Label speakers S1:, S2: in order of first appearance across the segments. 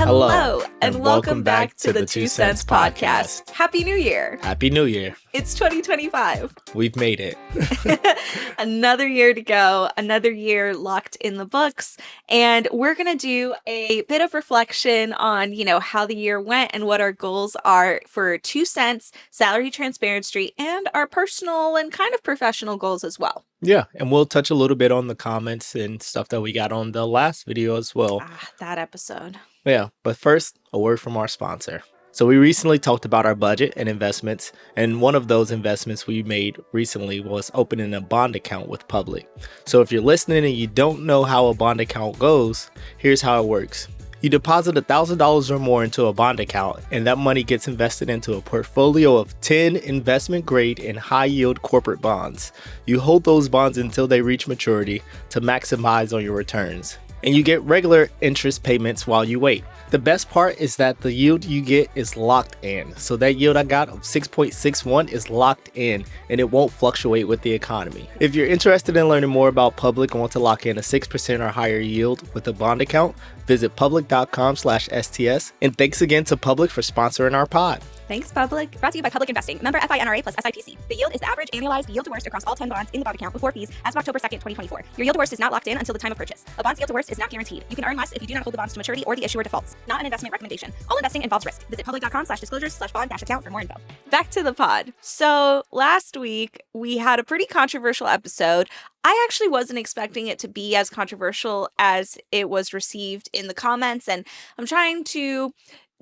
S1: Hello, and welcome back to the 2 Cents Podcast. Happy New Year.
S2: Happy New Year.
S1: It's 2025.
S2: We've made it.
S1: Another year to go, another year locked in the books. And we're going to do a bit of reflection on, how the year went and what our goals are for 2 Cents, Salary Transparency, and our personal and kind of professional goals as well.
S2: Yeah, and we'll touch a little bit on the comments and stuff that we got on the last video as well.
S1: That episode.
S2: Yeah, but first, a word from our sponsor. So we recently talked about our budget and investments, and one of those investments we made recently was opening a bond account with Public. So if you're listening and you don't know how a bond account goes, here's how it works. You deposit $1,000 or more into a bond account, and that money gets invested into a portfolio of 10 investment grade and high yield corporate bonds. You hold those bonds until they reach maturity to maximize on your returns. And you get regular interest payments while you wait. The best part is that the yield you get is locked in. So that yield I got of 6.61 is locked in, and it won't fluctuate with the economy. If you're interested in learning more about Public and want to lock in a 6% or higher yield with a bond account, visit public.com/STS. And thanks again to Public for sponsoring our pod.
S1: Thanks, Public.
S3: Brought to you by Public Investing, member FINRA plus SIPC. The yield is the average annualized yield to worst across all 10 bonds in the bond account before fees as of October 2nd, 2024. Your yield to worst is not locked in until the time of purchase. A bond's yield to worst is not guaranteed. You can earn less if you do not hold the bonds to maturity or the issuer defaults. Not an investment recommendation. All investing involves risk. Visit public.com/disclosures/bond-account for more info.
S1: Back to the pod. So last week we had a pretty controversial episode. I actually wasn't expecting it to be as controversial as it was received in the comments, and I'm trying to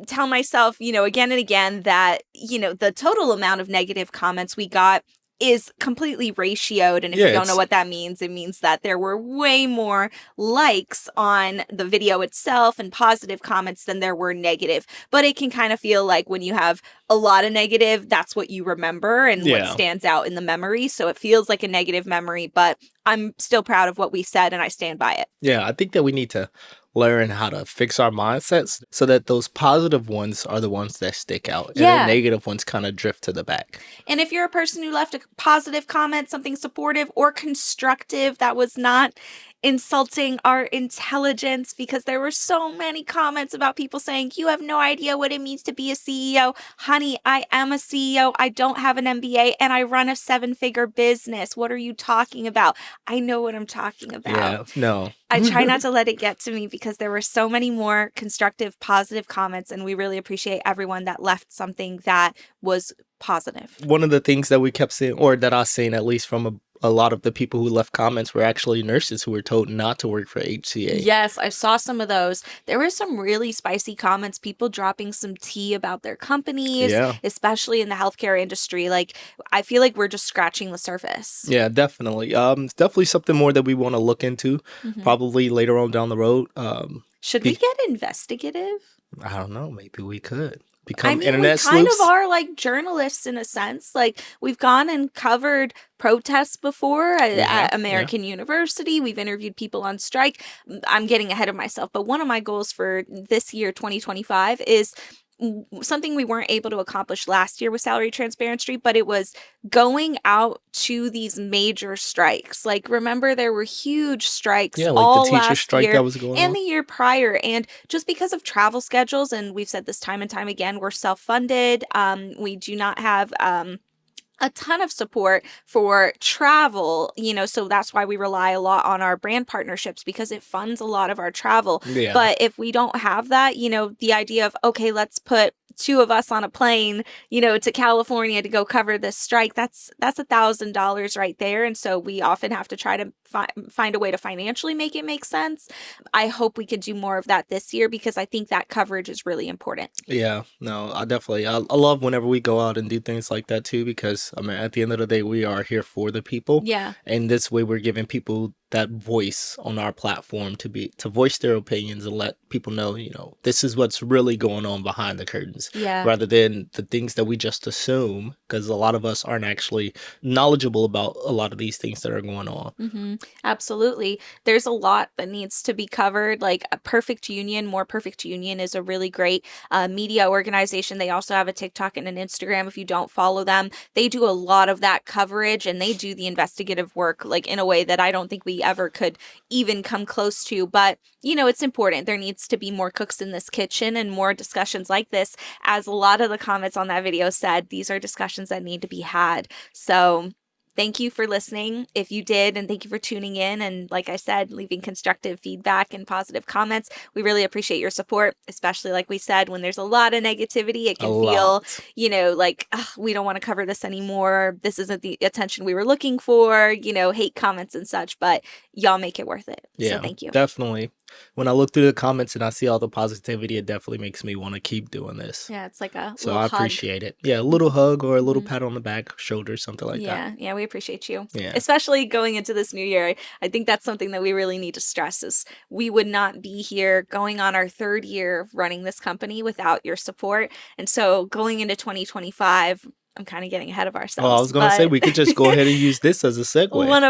S1: tell myself, again and again that, the total amount of negative comments we got is completely ratioed. And if you don't know what that means, it means that there were way more likes on the video itself and positive comments than there were negative. But it can kind of feel like when you have a lot of negative, that's what you remember and what stands out in the memory. So it feels like a negative memory, but I'm still proud of what we said and I stand by it.
S2: Yeah, I think that we need to learn how to fix our mindsets so that those positive ones are the ones that stick out and the negative ones kind of drift to the back.
S1: And if you're a person who left a positive comment, something supportive or constructive that was not insulting our intelligence, because there were so many comments about people saying, you have no idea what it means to be a CEO. Honey, I am a CEO. I don't have an MBA and I run a 7-figure business. What are you talking about? I know what I'm talking about.
S2: Yeah, no.
S1: I try not to let it get to me because there were so many more constructive, positive comments, and we really appreciate everyone that left something that was positive.
S2: One of the things that we kept saying, or that I was saying at least from a lot of the people who left comments, were actually nurses who were told not to work for HCA.
S1: Yes, I saw some of those. There were some really spicy comments, people dropping some tea about their companies, especially in the healthcare industry. Like, I feel like we're just scratching the surface.
S2: Yeah, definitely. It's definitely something more that we want to look into, probably later on down the road.
S1: Should we get investigative?
S2: I don't know. Maybe we could.
S1: We kind of are like journalists in a sense. Like, we've gone and covered protests before at American University. We've interviewed people on strike. I'm getting ahead of myself, but one of my goals for this year, 2025, is something we weren't able to accomplish last year with Salary Transparency, but it was going out to these major strikes. Like, remember, there were huge strikes all
S2: the teacher
S1: last
S2: strike
S1: year
S2: that was going
S1: and
S2: on
S1: the year prior. And just because of travel schedules, and we've said this time and time again, we're self-funded. We do not have a ton of support for travel, so that's why we rely a lot on our brand partnerships, because it funds a lot of our travel. But if we don't have that, the idea of, okay, let's put 2 of us on a plane, to California to go cover this strike, that's $1,000 right there. And so we often have to try to find a way to financially make it make sense. I hope we could do more of that this year, because I think that coverage is really important.
S2: Yeah, no, I love whenever we go out and do things like that too, because I mean, at the end of the day, we are here for the people.
S1: Yeah.
S2: And this way we're giving people that voice on our platform to voice their opinions and let people know, this is what's really going on behind the curtains,
S1: Yeah.
S2: rather than the things that we just assume, because a lot of us aren't actually knowledgeable about a lot of these things that are going on.
S1: Absolutely. There's a lot that needs to be covered. Like a Perfect Union, More Perfect Union is a really great media organization. They also have a TikTok and an Instagram. If you don't follow them, they do a lot of that coverage, and they do the investigative work like in a way that I don't think we ever could even come close to. But, it's important. There needs to be more cooks in this kitchen and more discussions like this. As a lot of the comments on that video said, these are discussions that need to be had. So thank you for listening if you did, and thank you for tuning in. And like I said, leaving constructive feedback and positive comments. We really appreciate your support, especially like we said, when there's a lot of negativity, it
S2: A
S1: can feel,
S2: lot.
S1: like, "Ugh, we don't want to cover this anymore. This isn't the attention we were looking for, hate comments and such, but y'all make it worth it. So
S2: Yeah,
S1: thank you.
S2: definitely. When I look through the comments and I see all the positivity, it definitely makes me want to keep doing this.
S1: Yeah, it's like a
S2: So
S1: little
S2: I
S1: hug.
S2: appreciate it. Yeah, a little hug or a little
S1: Mhm.
S2: pat on the back, shoulder, something like that.
S1: Yeah, we appreciate you.
S2: Yeah.
S1: Especially going into this new year. I think that's something that we really need to stress is we would not be here going on our third year of running this company without your support. And so going into 2025, I'm kind of getting ahead of
S2: Well, I
S1: ourselves,
S2: was gonna say
S1: but
S2: we could just go ahead and use this as a segue.
S1: it was one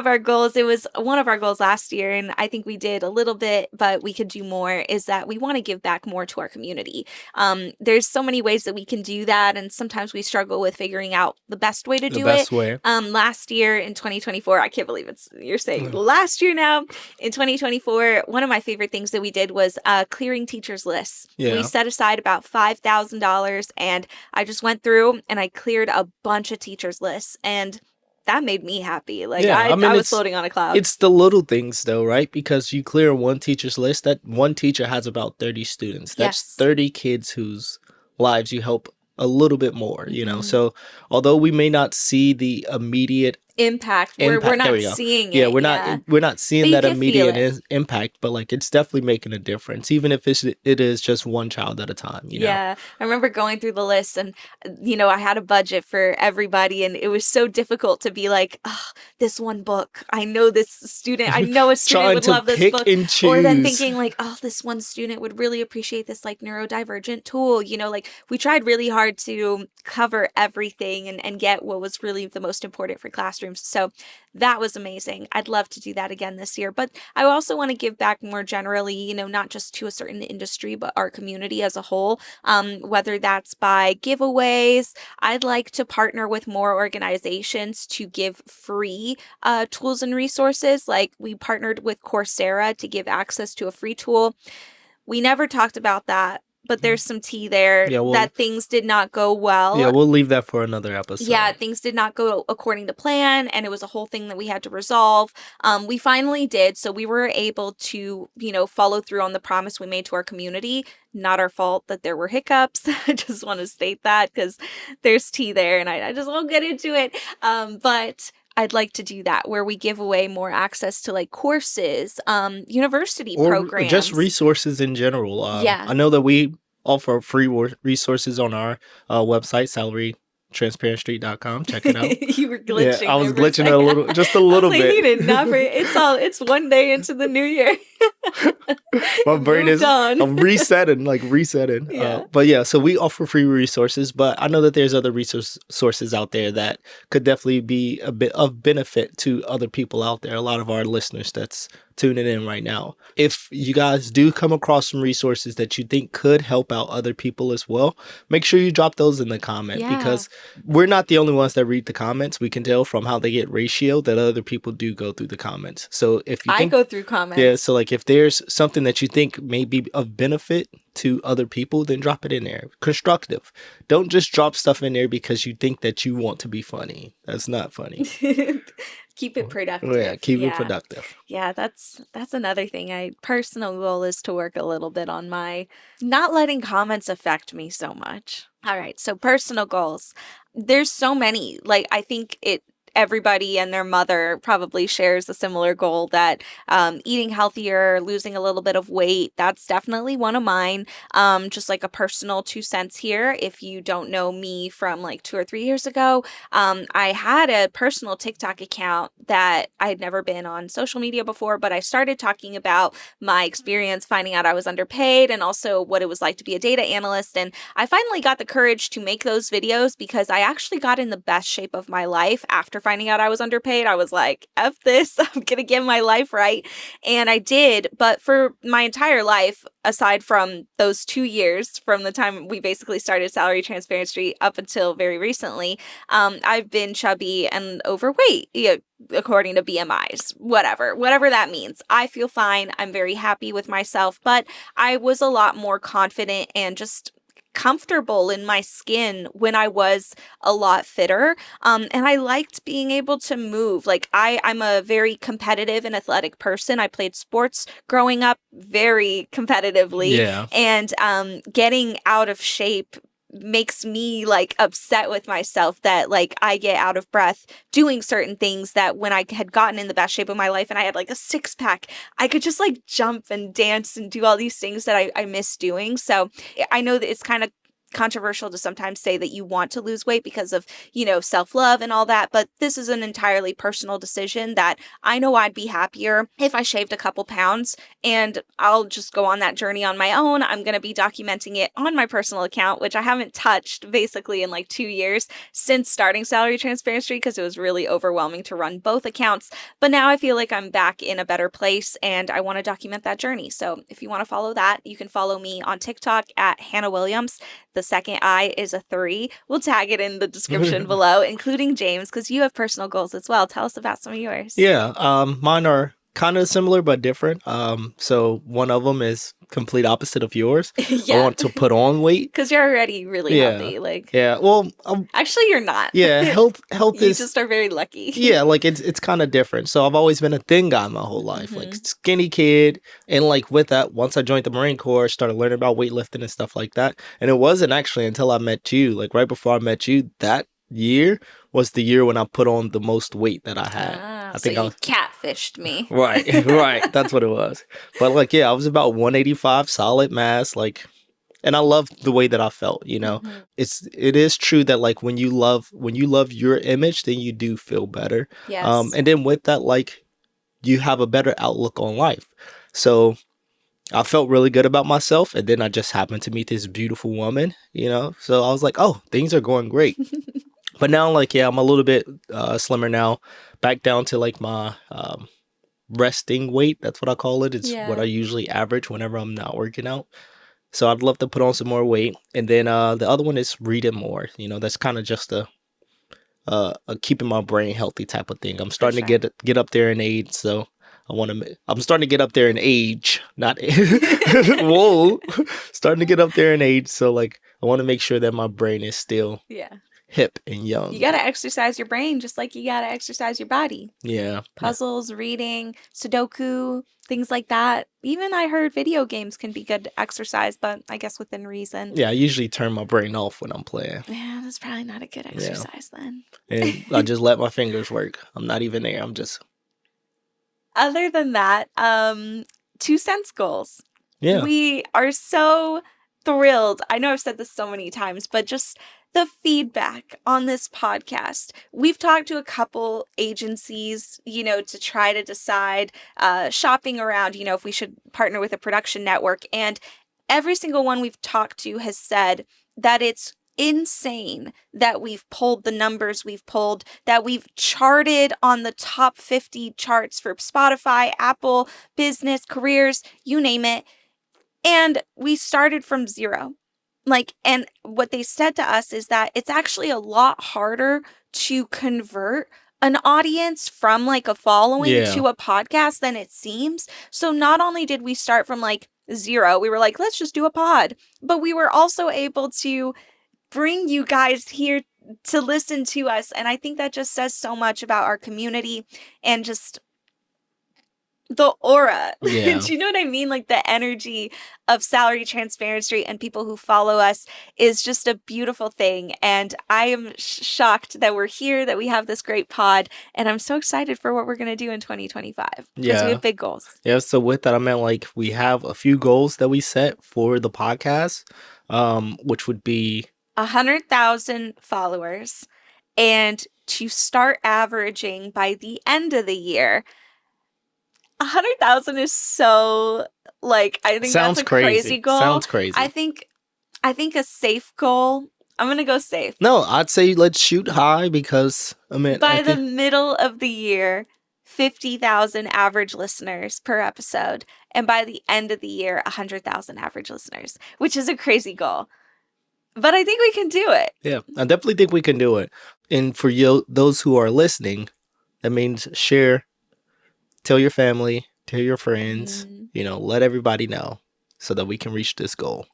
S1: of our goals last year, and I think we did a little bit, but we could do more, is that we want to give back more to our community. There's so many ways that we can do that, and sometimes we struggle with figuring out the best way to
S2: The
S1: do it.
S2: best way.
S1: Last year in 2024, I can't believe you're saying last year now. In 2024, one of my favorite things that we did was clearing teachers' lists.
S2: Yeah.
S1: We set aside about $5,000, and I just went through and I cleared a bunch of teachers' lists, and that made me happy. Like
S2: Yeah, I mean,
S1: I was floating on a cloud.
S2: It's the little things though, right? Because you clear one teacher's list, that one teacher has about 30 students. That's
S1: Yes.
S2: 30 kids whose lives you help a little bit more,
S1: Mhm.
S2: So although we may not see the immediate
S1: Impact. We're
S2: impact, there
S1: not
S2: we go.
S1: seeing
S2: Yeah,
S1: it.
S2: we're not seeing
S1: But you
S2: that
S1: can feel
S2: immediate
S1: it.
S2: impact, but like it's definitely making a difference, even if it is just one child at a time.
S1: Yeah, I remember going through the list, and I had a budget for everybody, and it was so difficult to be like, oh, this one book. I know a student
S2: Trying
S1: would
S2: to
S1: love this
S2: pick
S1: book.
S2: and
S1: Or then
S2: choose.
S1: thinking like, oh, this one student would really appreciate this like neurodivergent tool. Like we tried really hard to cover everything and get what was really the most important for classrooms. So that was amazing. I'd love to do that again this year. But I also want to give back more generally, not just to a certain industry, but our community as a whole, whether that's by giveaways. I'd like to partner with more organizations to give free tools and resources. Like we partnered with Coursera to give access to a free tool. We never talked about that, but there's some tea there
S2: Yeah,
S1: that things did not go well.
S2: we'll leave that for another episode.
S1: Yeah, things did not go according to plan, and it was a whole thing that we had to resolve. We finally did, so we were able to, follow through on the promise we made to our community. Not our fault that there were hiccups. I just want to state that because there's tea there, and I just won't get into it. But I'd like to do that where we give away more access to like courses, university
S2: or
S1: programs,
S2: just resources in general.
S1: Yeah.
S2: I know that we offer free resources on our website, salarytransparentstreet.com. Check it out.
S1: You were glitching.
S2: Yeah, I was
S1: there for a
S2: glitching a
S1: second.
S2: little, just a
S1: I was
S2: little
S1: like, he
S2: bit.
S1: did not. It's one day into the new year.
S2: My brain
S1: Moved
S2: is
S1: on.
S2: I'm resetting.
S1: Yeah.
S2: But yeah, so we offer free resources, but I know that there's other sources out there that could definitely be a bit of benefit to other people out there. A lot of our listeners that's tuning in right now. If you guys do come across some resources that you think could help out other people as well, make sure you drop those in the comment,
S1: Yeah.
S2: because we're not the only ones that read the comments. We can tell from how they get ratioed that other people do go through the comments. So if you
S1: I
S2: think,
S1: go through comments.
S2: yeah, so like if there's something that you think may be of benefit to other people, then drop it in there. Constructive. Don't just drop stuff in there because you think that you want to be funny. That's not funny.
S1: Keep it productive.
S2: Yeah, keep it productive.
S1: Yeah, that's another thing. Personal goal is to work a little bit on my not letting comments affect me so much. All right, so personal goals. There's so many. Like I think everybody and their mother probably shares a similar goal that eating healthier, losing a little bit of weight, that's definitely one of mine. Just like a personal 2 cents here. If you don't know me from like 2 or 3 years ago, I had a personal TikTok account that I had never been on social media before, but I started talking about my experience finding out I was underpaid and also what it was like to be a data analyst. And I finally got the courage to make those videos because I actually got in the best shape of my life after finding out I was underpaid. I was like, F this, I'm going to get my life right. And I did. But for my entire life, aside from those 2 years from the time we basically started Salary Transparency up until very recently, I've been chubby and overweight, according to BMIs, whatever that means. I feel fine. I'm very happy with myself, but I was a lot more confident and just comfortable in my skin when I was a lot fitter. And I liked being able to move. Like I'm a very competitive and athletic person. I played sports growing up very competitively,
S2: Yeah.
S1: and getting out of shape makes me like upset with myself that like I get out of breath doing certain things that when I had gotten in the best shape of my life and I had like a six pack, I could just like jump and dance and do all these things that I miss doing. So I know that it's kind of controversial to sometimes say that you want to lose weight because of, self-love and all that, but this is an entirely personal decision that I know I'd be happier if I shaved a couple pounds, and I'll just go on that journey on my own. I'm going to be documenting it on my personal account, which I haven't touched basically in like 2 years since starting Salary Transparency because it was really overwhelming to run both accounts. But now I feel like I'm back in a better place and I want to document that journey. So if you want to follow that, you can follow me on TikTok at Hannah Williams. The second I is a 3. We'll tag it in the description below, including James, because you have personal goals as well. Tell us about some of yours.
S2: Yeah, mine are kind of similar but different. So one of them is complete opposite of yours. I
S1: Yeah.
S2: want to put on weight.
S1: Because you're already really
S2: Yeah.
S1: healthy. Like,
S2: Yeah. Well,
S1: actually, you're not.
S2: yeah, health
S1: You
S2: is
S1: just are very lucky.
S2: yeah, like it's kind of different. So I've always been a thin guy my whole life, like
S1: Mhm.
S2: skinny kid, and like with that, once I joined the Marine Corps, started learning about weightlifting and stuff like that. And it wasn't actually until I met you, like right before I met you, that year was the year when I put on the most weight that I had. I
S1: So
S2: think I
S1: you
S2: was
S1: catfished me.
S2: right, right. That's what it was. But like, yeah, I was about 185 solid mass, like, and I loved the way that I felt,
S1: Mhm.
S2: it is true that like when you love your image, then you do feel better.
S1: Yes.
S2: And then with that, like you have a better outlook on life. So I felt really good about myself, and then I just happened to meet this beautiful woman, so I was like, oh, things are going great. But now, like, yeah, I'm a little bit slimmer now, back down to like my resting weight. That's what I call it. It's what I
S1: Yeah.
S2: usually average whenever I'm not working out. So I'd love to put on some more weight. And then the other one is reading more. That's kind of just a keeping my brain healthy type of thing. I'm starting
S1: sure.
S2: to get up there in age, so I'm starting to get up there in age, not whoa, starting to get up there in age. So like I want to make sure that my brain is still
S1: Yeah.
S2: hip and young.
S1: You got to exercise your brain just like you got to exercise your body.
S2: Yeah.
S1: Puzzles, reading, Sudoku, things like that. Even I heard video games can be good exercise, but I guess within reason.
S2: Yeah, I usually turn my brain off when I'm playing.
S1: Yeah, that's probably not a good exercise then.
S2: And I just let my fingers work. I'm not even there. I'm just
S1: Other than that, 2 cents goals.
S2: yeah.
S1: We are so thrilled. I know I've said this so many times, but just the feedback on this podcast. We've talked to a couple agencies, to try to decide, shopping around, if we should partner with a production network. And every single one we've talked to has said that it's insane that we've pulled the numbers we've pulled, that we've charted on the top 50 charts for Spotify, Apple, business, careers, you name it. And we started from zero. And what they said to us is that it's actually a lot harder to convert an audience from like a following
S2: Yeah.
S1: to a podcast than it seems. So not only did we start from like zero, we were like, let's just do a pod, but we were also able to bring you guys here to listen to us. And I think that just says so much about our community and just the aura.
S2: Yeah.
S1: Do you know what I mean? Like the energy of Salary Transparency and people who follow us is just a beautiful thing. And I am shocked that we're here, that we have this great pod. And I'm so excited for what we're going to do in 2025 because we
S2: Yeah.
S1: have big goals.
S2: Yeah. So with that, I meant like we have a few goals that we set for the podcast, which would be
S1: 100,000 followers, and to start averaging by the end of the year. 100,000 is so, like, I think that's
S2: sounds
S1: a crazy
S2: crazy.
S1: goal.
S2: Sounds crazy.
S1: I think a safe goal. I'm gonna go safe.
S2: No, I'd say let's shoot high because I mean
S1: By the middle of the year, 50,000 average listeners per episode, and by the end of the year, 100,000 average listeners, which is a crazy goal. But I think we can do it.
S2: Yeah, I definitely think we can do it. And for you, those who are listening, that means share, tell your family, tell your friends, let everybody know so that we can reach this goal.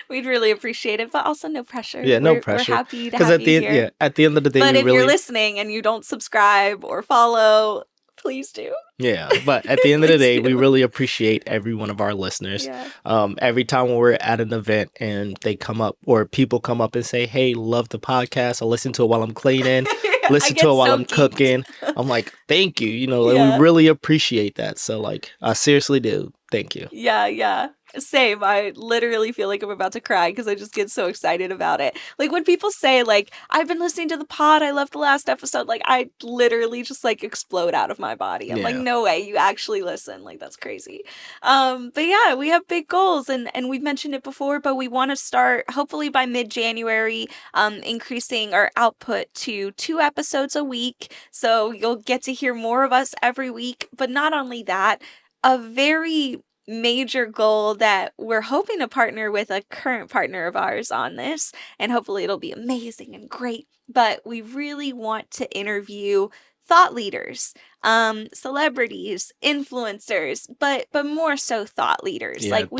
S1: We'd really appreciate it, but also no pressure.
S2: Yeah, no pressure.
S1: We're happy to have you here.
S2: Yeah, at the end of the day,
S1: but if
S2: really,
S1: you're listening and you don't subscribe or follow, please do.
S2: Yeah, but at the end of the day, we really appreciate every one of our listeners.
S1: Yeah.
S2: Every time when we're at an event and they come up or people come up and say, "Hey, love the podcast. I listen to it while I'm cleaning, listen to it while I'm cooking." I'm like, "Thank you." We really appreciate that. So like, I seriously do. Thank you.
S1: Yeah. Same. I literally feel like I'm about to cry because I just get so excited about it. Like when people say like, "I've been listening to the pod. I love the last episode." Like I literally just like explode out of my body. I'm like, no way, you actually listen. Like that's crazy. But yeah, we have big goals and we've mentioned it before, but we want to start hopefully by mid-January, increasing our output to 2 episodes a week. So you'll get to hear more of us every week. But not only that, a very major goal that we're hoping to partner with a current partner of ours on this, and hopefully it'll be amazing and great, but we really want to interview thought leaders, celebrities, influencers, but more so thought leaders.
S2: Yeah,
S1: like we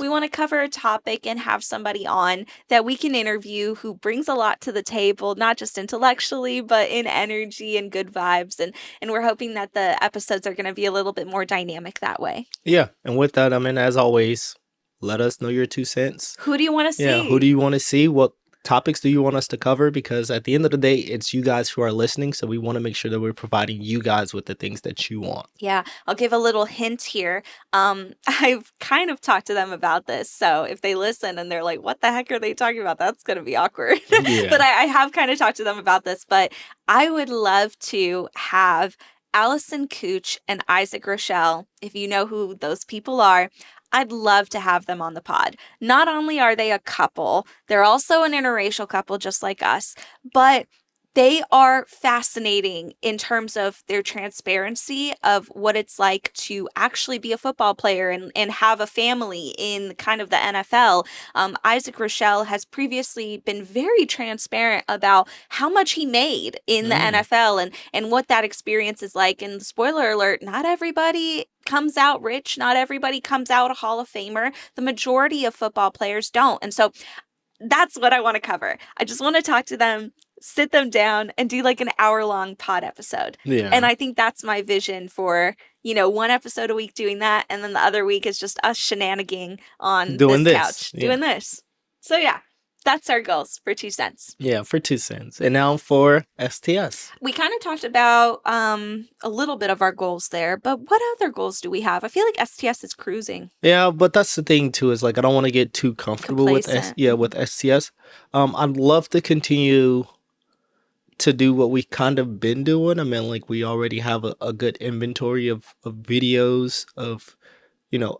S1: want to cover a topic and have somebody on that we can interview who brings a lot to the table, not just intellectually, but in energy and good vibes. And we're hoping that the episodes are going to be a little bit more dynamic that way.
S2: Yeah, and with that, I mean, as always, let us know your 2 cents.
S1: Who do you want to see?
S2: Yeah, who do you want to see? What topics do you want us to cover? Because at the end of the day, it's you guys who are listening, so we want to make sure that we're providing you guys with the things that you want.
S1: Yeah, I'll give a little hint here. I've kind of talked to them about this, so if they listen and they're like, "What the heck are they talking about?" That's going to be awkward.
S2: Yeah.
S1: But I have kind of talked to them about this, but I would love to have Allison Cooch and Isaac Rochelle, if you know who those people are. I'd love to have them on the pod. Not only are they a couple, they're also an interracial couple just like us, but they are fascinating in terms of their transparency of what it's like to actually be a football player and have a family in kind of the NFL. Isaac Rochelle has previously been very transparent about how much he made in the NFL and what that experience is like. And spoiler alert, not everybody comes out rich. Not everybody comes out a Hall of Famer. The majority of football players don't. And so that's what I want to cover. I just want to talk to them, sit them down, and do like an hour-long pod episode.
S2: Yeah.
S1: And I think that's my vision for, 1 episode a week doing that, and then the other week is just us shenaniganing on this couch, doing this. So yeah, that's our goals for 2 cents.
S2: Yeah, for 2 cents. And now for STS.
S1: We kind of talked about a little bit of our goals there, but what other goals do we have? I feel like STS is cruising.
S2: Yeah, but that's the thing too, is like I don't want to get too comfortable with STS. I'd love to continue to do what we've kind of been doing. I mean, like we already have a good inventory of videos of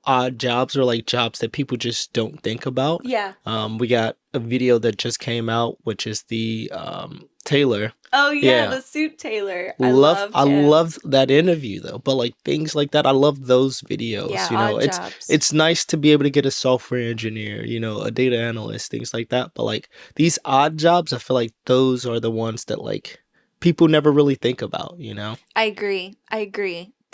S2: odd jobs or like jobs that people just don't think about.
S1: Yeah.
S2: We got a video that just came out, which is the tailor.
S1: Oh yeah, the suit tailor. I
S2: love that interview though. But like things like that, I love those videos.
S1: Yeah,
S2: odd
S1: jobs.
S2: It's nice to be able to get a software engineer, a data analyst, things like that. But like these odd jobs, I feel like those are the ones that like people never really think about.
S1: I agree.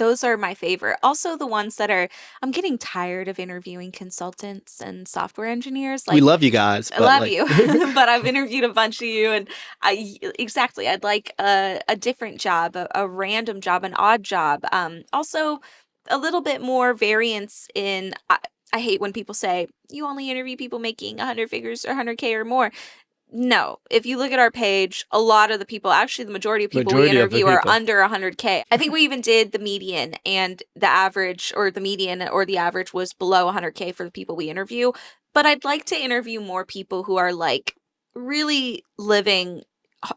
S1: those are my favorite. Also, the ones that are, I'm getting tired of interviewing consultants and software engineers.
S2: We
S1: Like,
S2: love you guys,
S1: I
S2: but
S1: love
S2: like,
S1: you, but I've interviewed a bunch of you, and exactly, I'd like a different job, a random job, an odd job. Also, a little bit more variance in. I hate when people say you only interview people making 100 figures or 100K or more. No, if you look at our page, a lot of the people, actually the majority of people we
S2: majority of the
S1: interview are
S2: people.
S1: under 100K. I think we even did the median, and the average or the median or the average was below 100K for the people we interview. But I'd like to interview more people who are like really living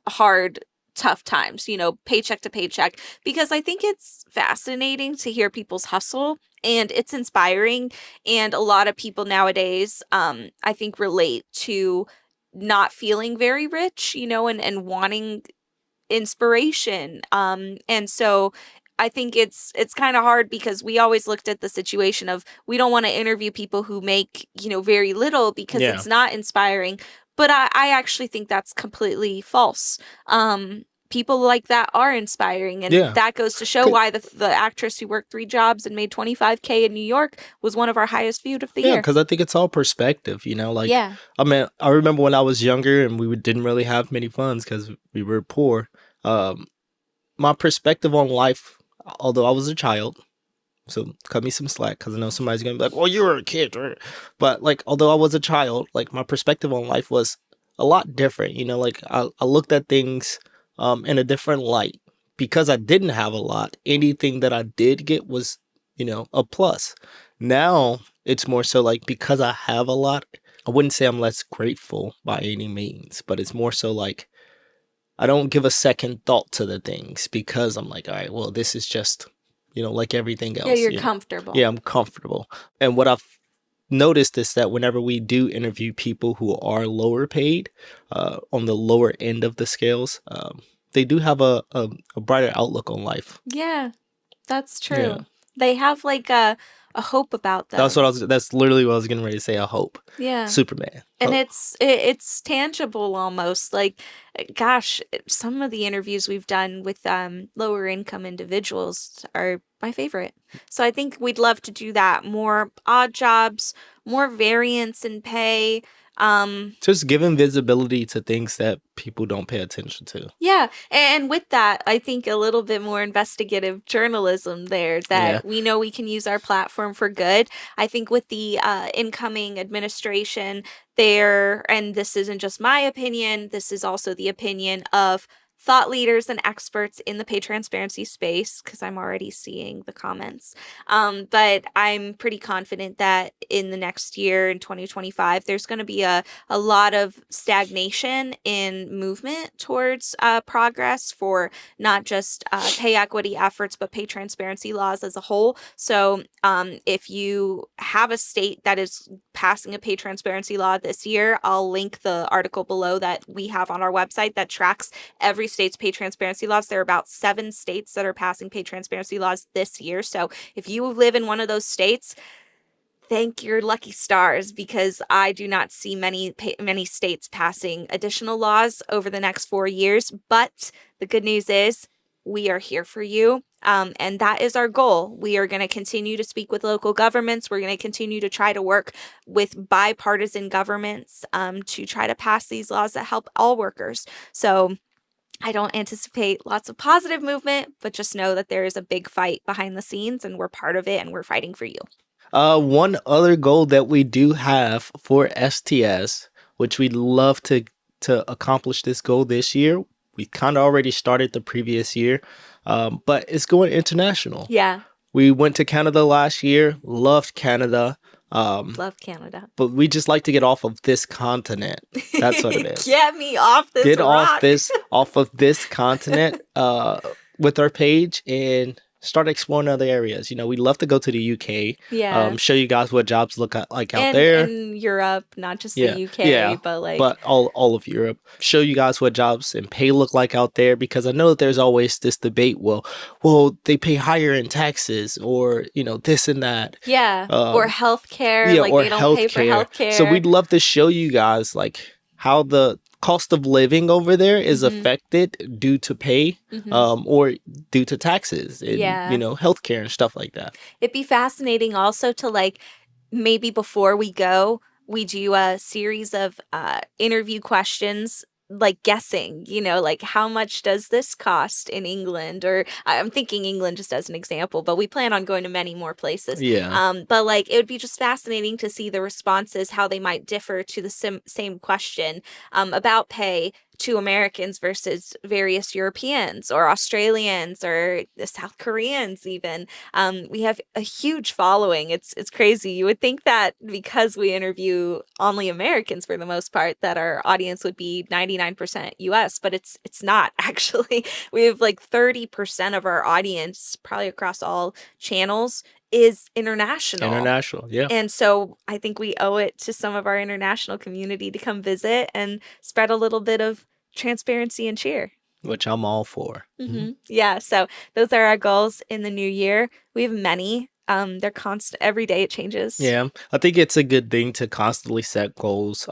S1: hard, tough times, paycheck to paycheck, because I think it's fascinating to hear people's hustle and it's inspiring. And a lot of people nowadays, I think, relate to not feeling very rich, and wanting inspiration. And so I think it's kind of hard because we always looked at the situation of we don't want to interview people who make, very little because
S2: Yeah.
S1: it's not inspiring. But I actually think that's completely false. People like that are inspiring, and
S2: Yeah.
S1: that goes to show why the actress who worked 3 jobs and made 25K in New York was one of our highest viewed of the
S2: Yeah,
S1: year.
S2: because I think it's all perspective, like,
S1: Yeah.
S2: I mean, I remember when I was younger and didn't really have many funds because we were poor. My perspective on life, although I was a child, so cut me some slack because I know somebody's gonna be like, "Well, you were a kid," right? But like, although I was a child, like my perspective on life was a lot different. Like I looked at things in a different light because I didn't have a lot. Anything that I did get was, a plus. Now it's more so like because I have a lot, I wouldn't say I'm less grateful by any means, but it's more so like I don't give a second thought to the things because I'm like, all right, well, this is just, like everything else.
S1: Yeah, you're comfortable.
S2: Yeah, I'm comfortable. And what I've noticed is that whenever we do interview people who are lower paid, on the lower end of the scales, they do have a brighter outlook on life.
S1: Yeah, that's true.
S2: Yeah.
S1: They have like a hope about them.
S2: That's literally what I was getting ready to say. I hope.
S1: Yeah.
S2: Superman.
S1: And
S2: Hope.
S1: it's tangible almost. Like, gosh, some of the interviews we've done with lower income individuals are my favorite. So I think we'd love to do that. More odd jobs, more variance in pay.
S2: Just giving visibility to things that people don't pay attention to.
S1: Yeah, and with that, I think a little bit more investigative journalism there, that we know we can use our platform for good. I think with the incoming administration there, and this isn't just my opinion, this is also the opinion of thought leaders and experts in the pay transparency space, because I'm already seeing the comments. But I'm pretty confident that in the next year, in 2025, there's going to be a lot of stagnation in movement towards progress for not just pay equity efforts, but pay transparency laws as a whole. So if you have a state that is passing a pay transparency law this year, I'll link the article below that we have on our website that tracks every state's pay transparency laws. There are about 7 states that are passing pay transparency laws this year. So if you live in one of those states, thank your lucky stars, because I do not see many states passing additional laws over the next 4 years. But the good news is we are here for you. And that is our goal. We are going to continue to speak with local governments. We're going to continue to try to work with bipartisan governments to try to pass these laws that help all workers. So I don't anticipate lots of positive movement, but just know that there is a big fight behind the scenes and we're part of it and we're fighting for you.
S2: One other goal that we do have for STS, which we'd love to accomplish this goal this year. We kind of already started the previous year, but it's going international.
S1: Yeah.
S2: We went to Canada last year, loved Canada.
S1: Love Canada.
S2: But we just like to get off of this continent. That's what it is.
S1: Get me off this
S2: Get
S1: rock.
S2: off of this continent with our page and start exploring other areas. We'd love to go to the UK.
S1: Yeah.
S2: Show you guys what jobs look like out there.
S1: In Europe, not just the UK,
S2: but all of Europe. Show you guys what jobs and pay look like out there, because I know that there's always this debate. Well, they pay higher in taxes, or this and that.
S1: Yeah. Or healthcare.
S2: Yeah,
S1: like
S2: or
S1: they don't pay for healthcare.
S2: So we'd love to show you guys like how the cost of living over there is
S1: Mhm.
S2: affected due to pay,
S1: Mhm.
S2: or due to taxes and,
S1: Yeah.
S2: healthcare and stuff like that.
S1: It'd be fascinating also to like maybe before we go, we do a series of interview questions, like guessing, like how much does this cost in England? Or I'm thinking England just as an example, but we plan on going to many more places.
S2: Yeah.
S1: But like it would be just fascinating to see the responses, how they might differ to the same question about pay to Americans versus various Europeans or Australians or the South Koreans even. We have a huge following. It's crazy. You would think that because we interview only Americans for the most part, that our audience would be 99% US, but it's not actually. We have like 30% of our audience, probably across all channels, is international.
S2: International. Yeah.
S1: And so I think we owe it to some of our international community to come visit and spread a little bit of transparency and cheer.
S2: Which I'm all for.
S1: Yeah, so those are our goals in the new year. We have many. They're constant. Every day it changes.
S2: Yeah, I think it's a good thing to constantly set goals,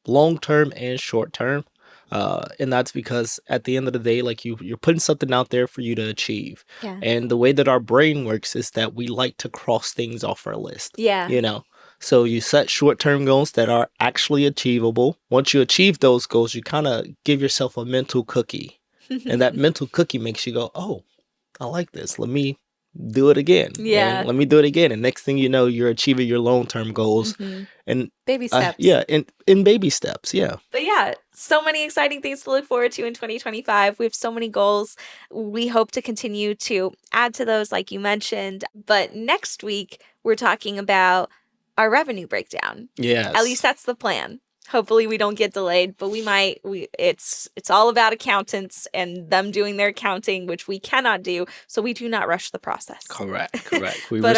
S2: long term and short term. And that's because at the end of the day, like you're putting something out there for you to achieve.
S1: Yeah.
S2: And the way that our brain works is that we like to cross things off our list.
S1: Yeah.
S2: So you set short term goals that are actually achievable. Once you achieve those goals, you kind of give yourself a mental cookie. And that mental cookie makes you go, oh, I like this. Let me do it again.
S1: Yeah.
S2: And let me do it again. And next thing you know, you're achieving your long-term goals.
S1: Mhm.
S2: And
S1: Baby steps.
S2: yeah, in baby steps. Yeah.
S1: But yeah, so many exciting things to look forward to in 2025. We have so many goals. We hope to continue to add to those, like you mentioned. But next week, we're talking about our revenue breakdown.
S2: Yes.
S1: At least that's the plan. Hopefully we don't get delayed, but it's all about accountants and them doing their accounting, which we cannot do, so we do not rush the process.
S2: Correct. We
S1: But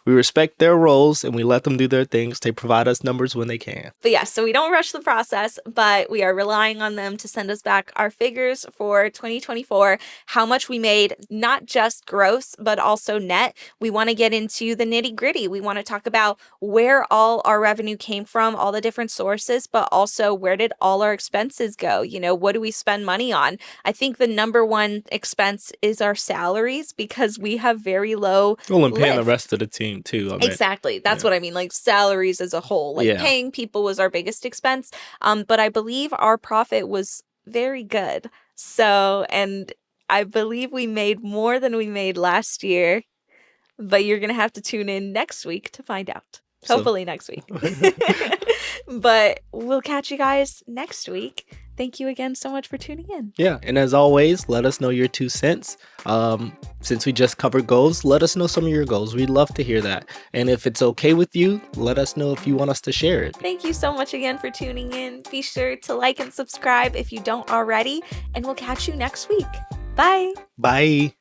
S2: respect their roles and we let them do their things. They provide us numbers when they can.
S1: But yeah, so we don't rush the process, but we are relying on them to send us back our figures for 2024, how much we made, not just gross, but also net. We want to get into the nitty-gritty. We want to talk about where all our revenue came from, all the different sources, but also where did all our expenses go? What do we spend money on? I think the number one expense is our salaries because we have very low
S2: Well, and paying the
S1: lift.
S2: rest of the team too. I mean,
S1: Exactly. That's what I mean. Like salaries as a whole, like
S2: Yeah.
S1: paying people was our biggest expense. But I believe our profit was very good. So, and I believe we made more than we made last year, but you're going to have to tune in next week to find out.
S2: So-
S1: Hopefully next week. But we'll catch you guys next week. Thank you again so much for tuning in.
S2: Yeah, and as always, let us know your 2 cents. Since we just covered goals, let us know some of your goals. We'd love to hear that. And if it's okay with you, let us know if you want us to share it.
S1: Thank you so much again for tuning in. Be sure to like and subscribe if you don't already, and we'll catch you next week. Bye.
S2: Bye.